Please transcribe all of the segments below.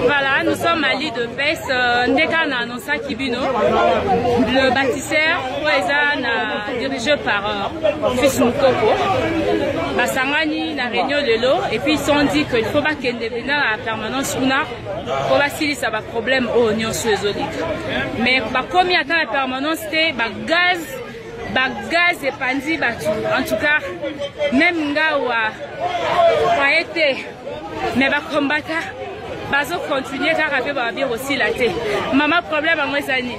Voilà, nous sommes à l'île de Pes. Ndeka a annoncé Kibino, le bâtisseur, dirigé par Fils Moukoko. Basangani na réunion de l'eau et puis ils sont dit qu'il faut pas qu'il devienne à permanence pour que ça va problème aux unions suézoliques. Mais comme il y a la permanence, c'est gaz et pandi en tout cas même ngawa a été mais combattre bazo continuer car après va bien aussi la tête maman problème à moi ça ni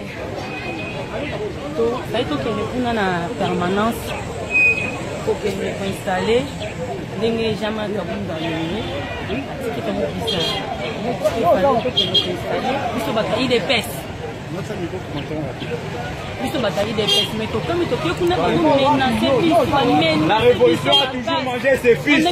ça il faut que nous na permanence faut que nous installer n'engagez jamais kabunda ni qui comme ça il faut que nous installer il faut que il dépasse la révolution a toujours mangé ses fils.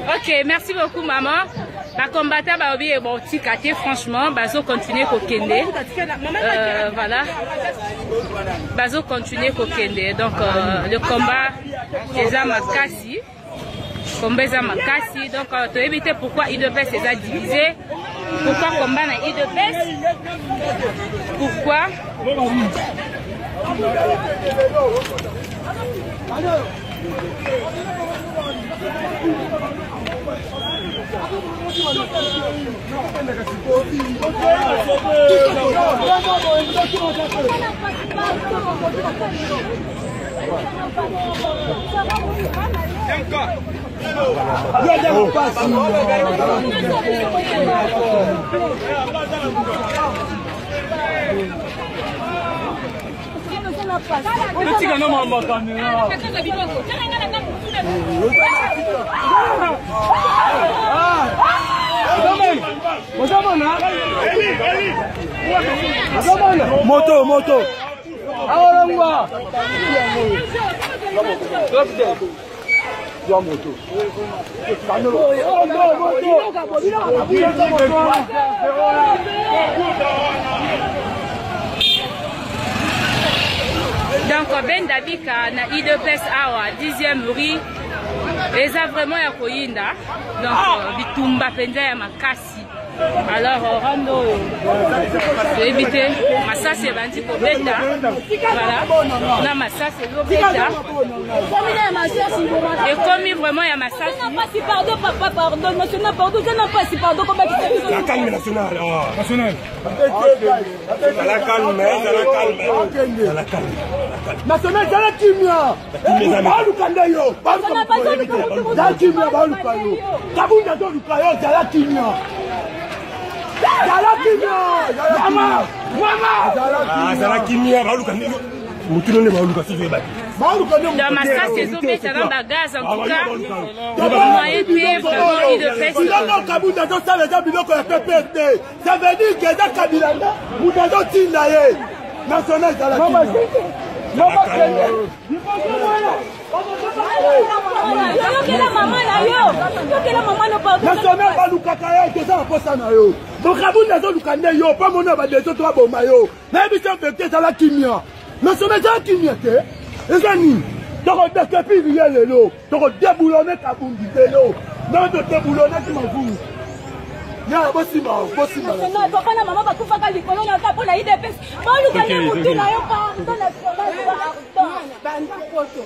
Ok, merci beaucoup maman. La combattant est bon, franchement, bazo continuer kokende. Voilà. Bazo continuer kokende. Donc le combat des Amakasi. Combat des Amakasi. Donc tu éviter pourquoi IDPS est divisé. Pourquoi combat na IDPS? Pourquoi? Moto, moto. Donc Ben Dabika na IDPS awa 10e rue eza vraiment ya koyinda donc bitumba penza ya makasi alors rando éviter masasi bandi ko beta voilà na masasi lo beta et comme vraiment ya masasi pardon papa pardon national pardon je n'ai pas si pardon comme la calme nationale nationale la calme la calme national jala kimia balu kandayo balu jala kimia balu kandayo kabunda do lukayo jala kimia jala kimia mama mama jala kimia balu kandayo mutuno ne balu kasi ba balu kandayo dans ma salle saison mais ça dans gaz en tout cas moyen de vraiment il de fait non kabunda do ça les gens biloko ya PPRD ça veut dire que za kabilanda mutado tinda ye national jala kimia national balukaka yo toza na posa na yo bokabu nazoluka nde yo mpo mona badeso to baboma yo nayebi so infecte ezala kimia national ezala kimia te eza nini Donc, depuis il y a le lot. Donc, déboulonner Kabundi, le lot. Non, de déboulonner qui m'en fout. Ya, bosi ma. Non, papa na maman va tout faire les colons na pour la IDPS. Bon, nous gagnons mutu na yo pardon na pardon. Banda photo.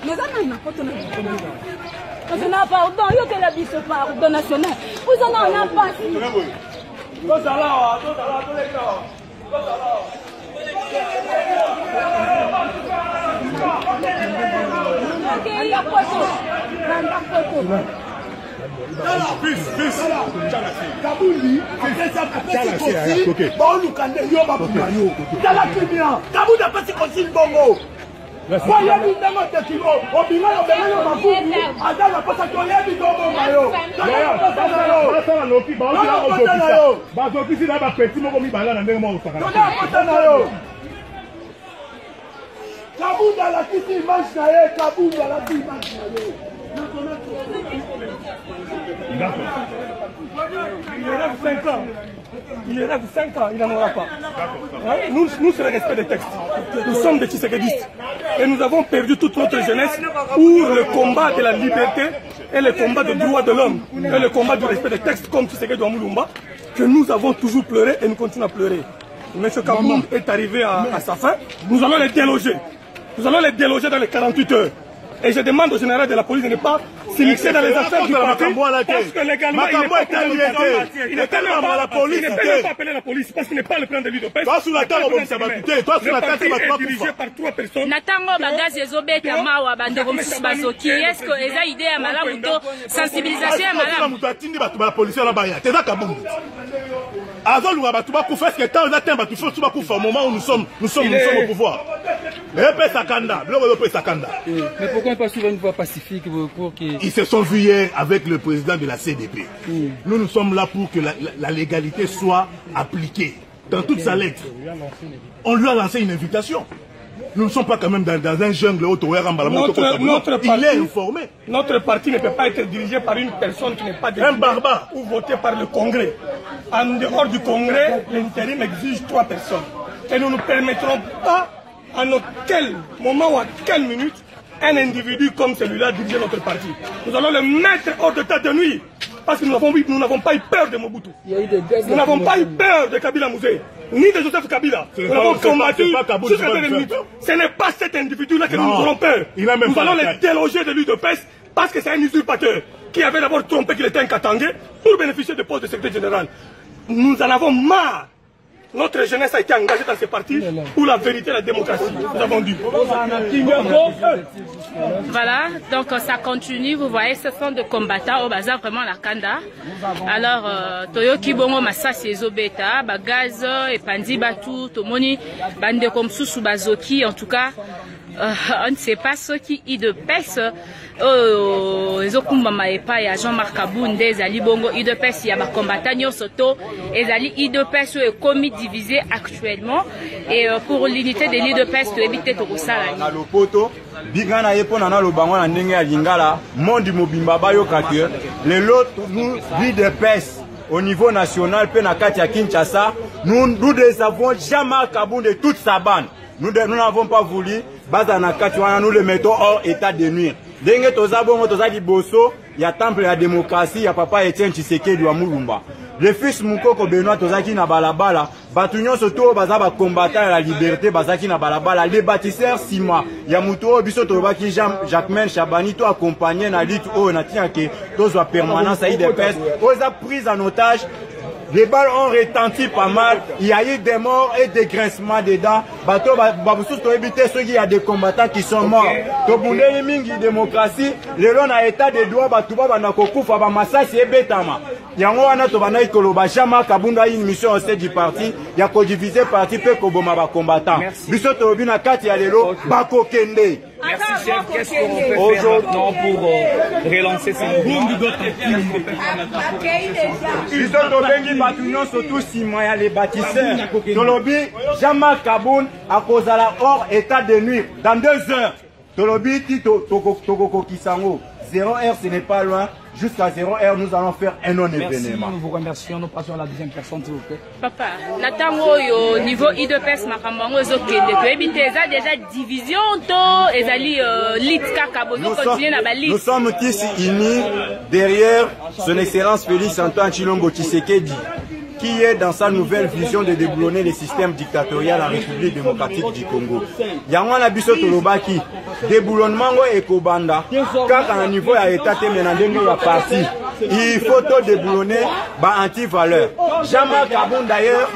Mais ça n'a pas photo na. Parce que na pardon, yo que la biso pardon national. Vous en a pas. Kabundi, après ça, bon, nous canons, yo, Babumayo. Tala Kimia, Kabundi a passé comme s'il bongo. Voyez, nous demandons des kilos. Au bima, on verra le Babumayo. Adam a passé comme il bongo, Mayo. Kabundi la kiti manche, Kabundi la kiti manche. Il rêve 5 ans. Il rêve 5 ans, il n'en aura pas. Nous, c'est le respect des textes. Nous sommes des Tshisekedi. Et nous avons perdu toute notre jeunesse pour le combat de la liberté et le combat des droits de l'homme et le combat du respect des textes comme Tshisekedi ou Moulumba, que nous avons toujours pleuré et nous continuons à pleurer. M. Kabound est arrivé à sa fin. Nous allons les déloger. Nous allons les déloger dans les 48 heures. Et je demande au général de la police de ne pas s'immiscer dans les affaires du parti. Parce que légalement, il n'est pas appelé la police. Il ne peut pas appeler la police parce qu'il n'est pas le plan de l'UDPS. Toi, sur la table, ça va coûter. Toi, sur la table, ça va coûter. Dirigé par 3 personnes. Natango bagaz ezobeta mawa bandeko bazoki. Est-ce que eza idée ya malamu to sensibilisation ya malamu? Mutatindi batu ba police na baya. Teza Kabundi. Azoluka batu ba kufa ce que temps na temba tu faut tu ba kufa au moment où nous sommes au pouvoir. Mais Sakanda, le Sakanda. Mais pourquoi pas suivre une voie pacifique pour que... Ils se sont vus hier avec le président de la CDP. Nous sommes là pour que la légalité soit appliquée dans toute sa lettre. On lui a lancé une invitation. Nous ne sommes pas quand même dans un jungle il est informé. Notre parti ne peut pas être dirigé par une personne qui n'est pas un barbare ou voté par le Congrès. En dehors du Congrès, l'intérim exige 3 personnes. Et nous ne permettrons pas à quel moment ou à quelle minute un individu comme celui-là diriger notre parti. Nous allons le mettre hors de état de nuit. Parce que nous n'avons pas eu peur de Mobutu. Nous n'avons pas eu peur de Kabila Mouzé, ni de Joseph Kabila. Nous avons combattu jusqu'à la minute. Ce n'est pas cet individu-là que nous aurons peur. Nous allons les déloger de l'UDPS parce que c'est un usurpateur qui avait d'abord trompé qu'il était un Katangé pour bénéficier de postes de secrétaire général. Nous en avons marre. Notre jeunesse a été engagée dans ces partis pour la vérité et la démocratie. Nous avons dit. Voilà, donc ça continue. Vous voyez, ce sont des combattants au bazar vraiment la Kanda. Alors, Toyoki Bongo Masasi Ezobeta, Bagaz, Epandi Batu, Tomoni, Bande comme Soussou Bazoki, en tout cas. On ne sait pas ce qui est de peste. Ezokumba epa ya Jean-Marc Kabound ezali bongo IDPS ya ba combattant soto ezali IDPS est commis divisé actuellement et pour l'unité de l'IDPS to éviter to kosala na lopoto bigana yepona na lobango na ndenge ya lingala monde mobimba bayo kake le lot nous l'IDPS au niveau national pe na kati ya Kinshasa nous désavons Jean-Marc Kabound et toute sa bande. Nous n'avons pas voulu bazana kati wana nous le mettons hors état de nuire. Denge toza bongo toza liboso ya temple ya démocratie ya papa Etienne Tshisekedi wa Mulumba. Le fils Mukoko Benoît tozaki na balabala, batu nyonso to baza ba combattant ya la liberté bazaki na balabala, les bâtisseurs Sima ya muto biso tobaki Jacquemain Chabani to accompagné na lutte o na tiake tozwa permanence à IDPS, oza prise en otage. Les balles ont retenti pas mal, il y a eu des morts et des grincements dedans. Bateau, ceux qui y a des combattants qui sont morts. Tobundeli mingi démocratie, le long à état de droit, Batouba Banakokufa, Bamasasi et Betama. Yango wana tobana ikoloba Jean-Marc Kabound a une mission au sein du parti, ya ko diviser parti pe ko boma ba combattant. Biso tobi na kati ya lelo bako kende. Merci chef, qu'est-ce qu'on peut faire maintenant pour relancer ce mouvement? Biso tobengi batu nyonso tous Sima ya les bâtisseurs. Tolobi Jean-Marc Kabound a kozala hors état de nuit dans 2 heures. Tolobi ti toko kisango. 0 heure ce n'est pas loin. jusqu'à 0h, nous allons faire un non-événement. Merci, nous vous remercions. Nous passons à la deuxième personne, s'il vous plaît. Papa, Natango, au niveau I2PS, Makambango, déjà division, nous sommes ici unis derrière son excellence Félix Antoine Tshilombo Tshisekedi, qui est dans sa nouvelle vision de déboulonner le système dictatorial en République démocratique du Congo. Yangwana biso tolobaki déboulonnement et kobanda car à un niveau à état menandenge ya parti il faut tout déboulonner anti-valeur. Jean-Marc Kaboun d'ailleurs,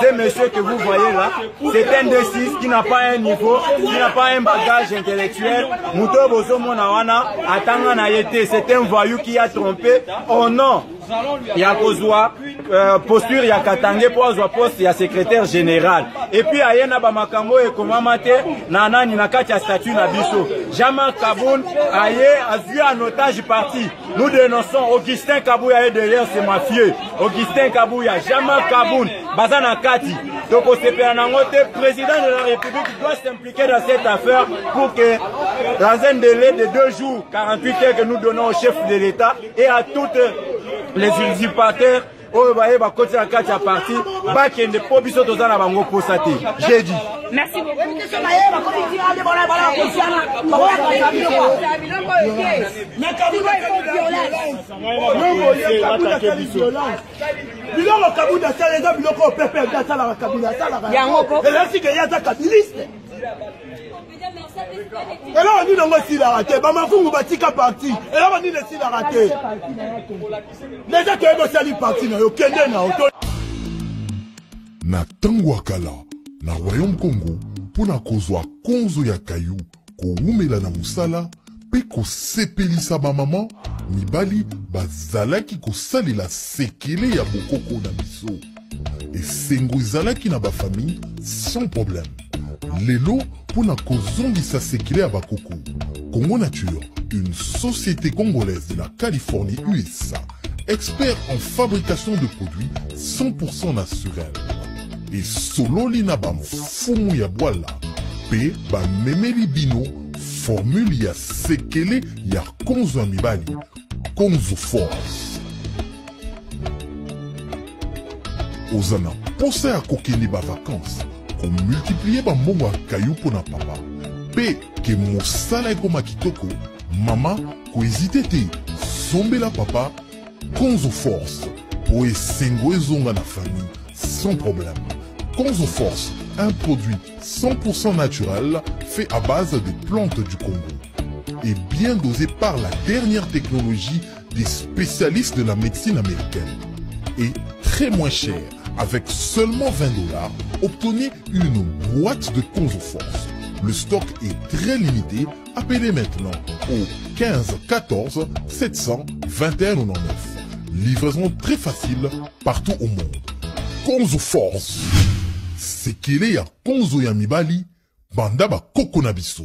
ce monsieur que vous voyez là, c'est un D6 qui n'a pas un niveau, qui n'a pas un bagage intellectuel. Mouto Bozo Monawana, Atanga Nayete, c'est un voyou qui a trompé au nom. Il y a posture, il y a Katangé pour avoir poste, il y a secrétaire général. Et puis, il y a Bamakambo et Komamate, Nana Ninakati a statut Nabiso. Jean-Marc Kaboun a vu un otage parti. Nous dénonçons Augustin Kabouya est derrière ces mafieux. Augustin Kabouya, Jean-Marc Kaboun, Bazana Kati. Donc, au CPNangote, président de la République doit s'impliquer dans cette affaire pour que, dans un délai de 2 jours, 48 heures que nous donnons au chef de l'État et à toutes les usurpateurs, j'ai dit. Merci beaucoup. Et là on dit non si la raté, Bamakungu batika parti. Et là on dit si la raté. Déjà que vous sali parti na yo kende na auto. Na tangwakala na Royaume Congo pona kozwa konzo ya kayu ko umela na musala pe ko sepelisa ba maman mibali bazalaki ko salela sekele ya bokoko na biso. Et sengo zalaki na ba famille sans problème. Lelo pona kozongisa sekele ya bakoko. Congo Nature, une société congolaise de la Californie USA, expert en fabrication de produits 100% naturels. Et solo linabam fumu ya boala, pe ba memeli bino, formule ya sekele ya konzo ya mibali, konzo force. Ozana posa ya kokeni ba vacances, qu'on multiplie ba mbongo ya kayu pona papa. Pe ke mosala ekoma kitoko, mama ko hésité te, sombela papa, konzo force, po esengo ezonga na famille, sans problème. Konzo Force, un produit 100% naturel fait à base des plantes du Congo et bien dosé par la dernière technologie des spécialistes de la médecine américaine. Et très moins cher, avec seulement $20, obtenez une boîte de Konzo Force. Le stock est très limité, appelez maintenant au 15 14 700 21 99. Livraison très facile partout au monde. Konzo Force. Sekele ya konzo ya mibali, banda ba koko na biso.